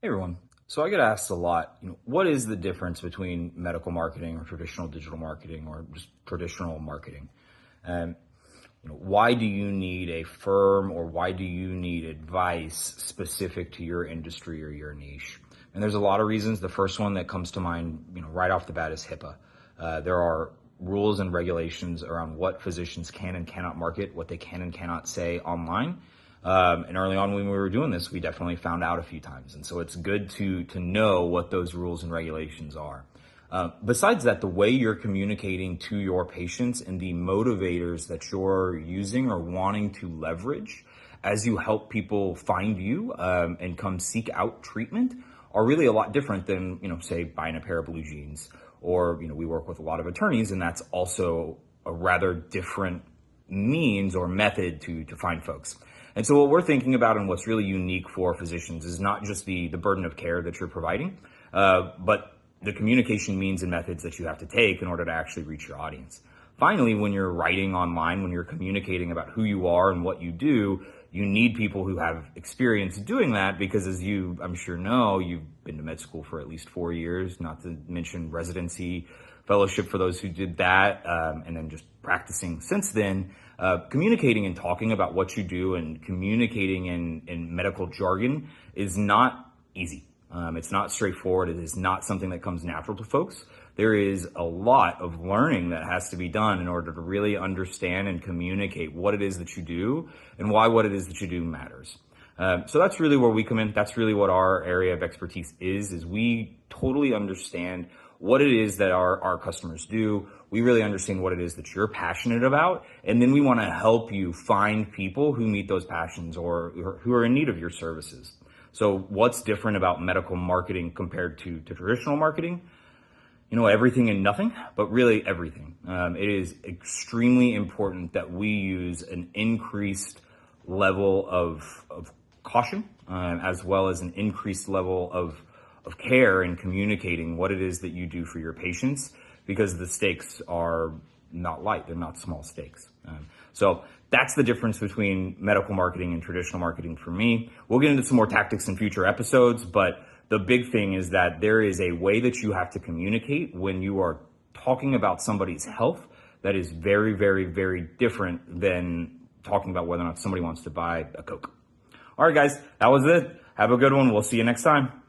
Hey everyone. So I get asked a lot, what is the difference between medical marketing or traditional digital marketing or just traditional marketing? And why do you need a firm or why do you need advice specific to your industry or your niche? And there's a lot of reasons. The first one that comes to mind, right off the bat is HIPAA. There are rules and regulations around what physicians can and cannot market, what they can and cannot say online. And early on when we were doing this, we definitely found out a few times. And so it's good to know what those rules and regulations are. Besides that, the way you're communicating to your patients and the motivators that you're using or wanting to leverage as you help people find you and come seek out treatment are really a lot different than, say, buying a pair of blue jeans. Or, we work with a lot of attorneys, and that's also a rather different means or method to find folks. And so what we're thinking about and what's really unique for physicians is not just the burden of care that you're providing, but the communication means and methods that you have to take in order to actually reach your audience. Finally, when you're writing online, when you're communicating about who you are and what you do, you need people who have experience doing that because, as you, I'm sure, know, you've been to med school for at least 4 years, not to mention residency, fellowship for those who did that, and then just practicing since then. Communicating and talking about what you do and communicating in medical jargon is not easy. It's not straightforward. It is not something that comes natural to folks. There is a lot of learning that has to be done in order to really understand and communicate what it is that you do and why what it is that you do matters. So that's really where we come in. That's really what our area of expertise is we totally understand what it is that our customers do. We really understand what it is that you're passionate about. And then we want to help you find people who meet those passions or who are in need of your services. So what's different about medical marketing compared to traditional marketing? Everything and nothing, but really everything. It is extremely important that we use an increased level of caution, as well as an increased level of care in communicating what it is that you do for your patients, because the stakes are not light, they're not small stakes. So that's the difference between medical marketing and traditional marketing for me. We'll get into some more tactics in future episodes, but the big thing is that there is a way that you have to communicate when you are talking about somebody's health that is very, very, very different than talking about whether or not somebody wants to buy a Coke. All right, guys, that was it. Have a good one. We'll see you next time.